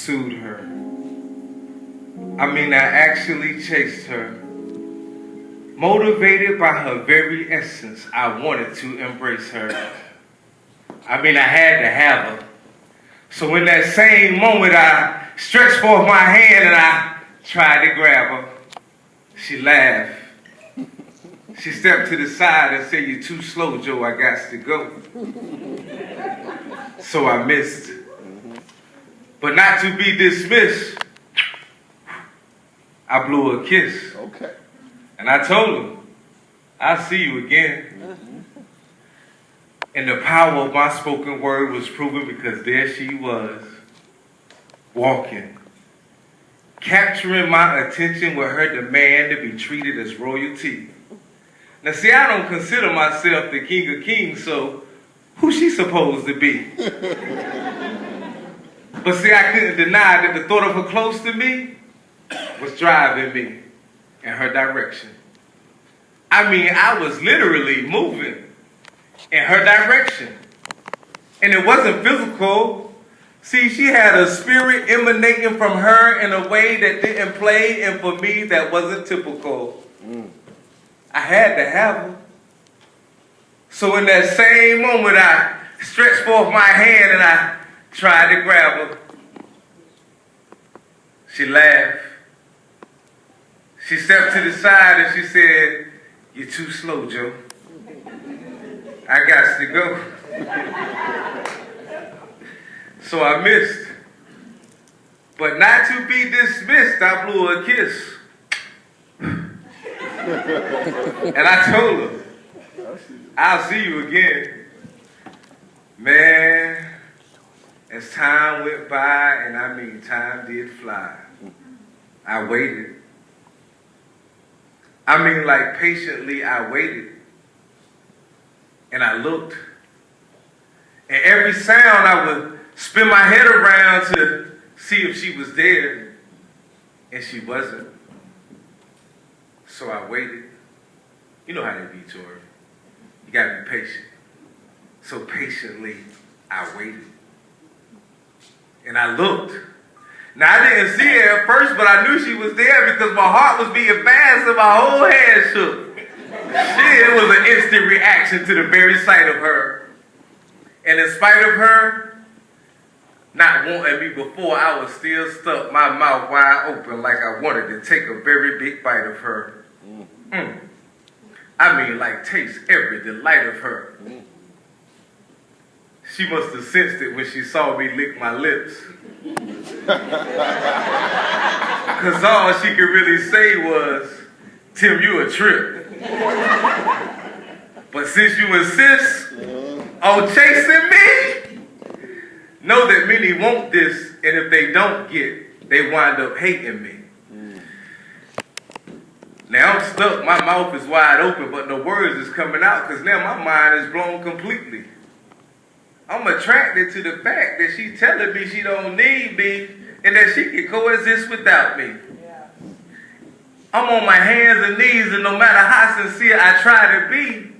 pursued her. I actually chased her. Motivated by her very essence, I wanted to embrace her. I had to have her. So in that same moment, I stretched forth my hand and I tried to grab her. She laughed. She stepped to the side and said, "You're too slow, Joe, I got to go." So I missed. But not to be dismissed, I blew a kiss. Okay. And I told her, "I'll see you again." And the power of my spoken word was proven because there she was, walking, capturing my attention with her demand to be treated as royalty. Now see, I don't consider myself the king of kings, so who's she supposed to be? But see, I couldn't deny that the thought of her close to me was driving me in her direction. I was literally moving in her direction. And it wasn't physical. See, she had a spirit emanating from her in a way that didn't play, and for me, that wasn't typical. I had to have her. So in that same moment, I stretched forth my hand and I tried to grab her. She laughed. She stepped to the side and she said, "You're too slow, Joe. I got to go." So I missed. But not to be dismissed, I blew a kiss. And I told her, "I'll see you again." Man, as time went by, and time did fly, I waited. Patiently I waited. And I looked. And every sound I would spin my head around to see if she was there. And she wasn't. So I waited. You know how they be, Tori. You gotta be patient. So patiently I waited. And I looked. Now I didn't see her at first, but I knew she was there because my heart was beating fast and my whole head shook. It was an instant reaction to the very sight of her. And in spite of her not wanting me before, I was still stuck, my mouth wide open like I wanted to take a very big bite of her. Taste every delight of her. She must have sensed it when she saw me lick my lips. Because all she could really say was, "Tim, you a trip." But since you insist on chasing me, know that many want this, and if they don't they wind up hating me. Now I'm stuck, my mouth is wide open, but no words is coming out because now my mind is blown completely. I'm attracted to the fact that she's telling me she don't need me and that she can coexist without me. Yeah. I'm on my hands and knees, and no matter how sincere I try to be,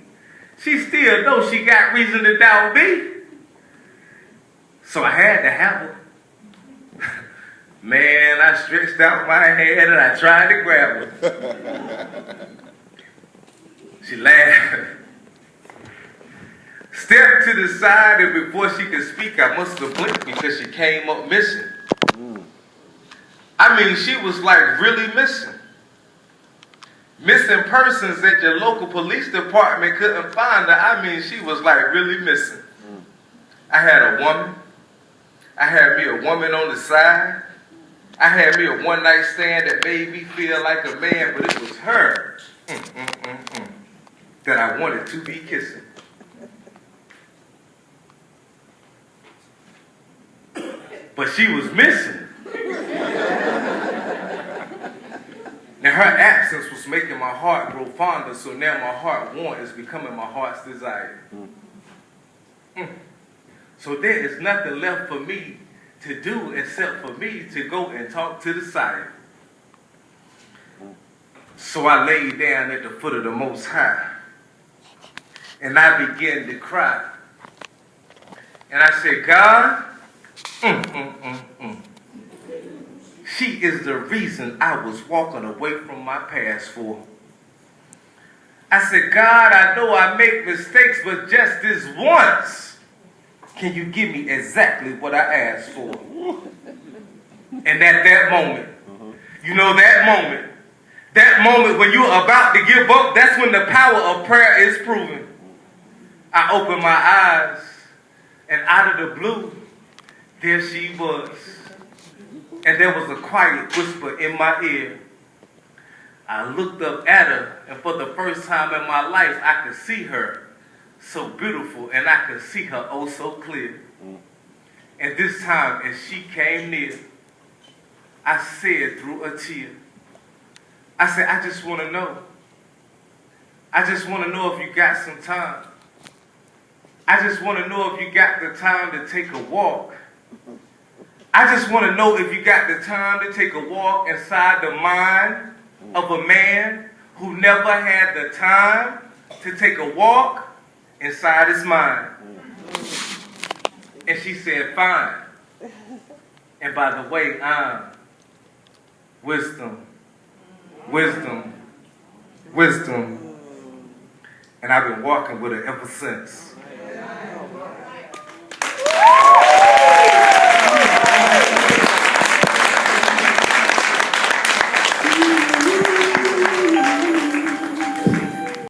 she still knows she got reason to doubt me. So I had to have her. Man, I stretched out my hand and I tried to grab her. She laughed. Stepped to the side, and before she could speak, I must have blinked because she came up missing. She was like really missing. Missing persons that your local police department couldn't find her. She was like really missing. I had a woman. I had me a woman on the side. I had me a one-night stand that made me feel like a man, but it was her that I wanted to be kissing. But she was missing. Now her absence was making my heart grow fonder, so now my heart want is becoming my heart's desire. So there is nothing left for me to do except for me to go and talk to the sire. So I laid down at the foot of the Most High, and I began to cry. And I said, "God, She is the reason I was walking away from my past for. I said, God, I know I make mistakes, but just this once, can you give me exactly what I asked for? And at that moment, you know that moment when you're about to give up, that's when the power of prayer is proven. I opened my eyes, and out of the blue, there she was. And there was a quiet whisper in my ear. I looked up at her, and for the first time in my life, I could see her so beautiful, and I could see her oh so clear. And this time, as she came near, I said through a tear, I said, I just want to know. I just want to know if you got some time. I just want to know if you got the time to take a walk. I just want to know if you got the time to take a walk inside the mind of a man who never had the time to take a walk inside his mind. And she said, fine. And by the way, I'm wisdom. And I've been walking with her ever since.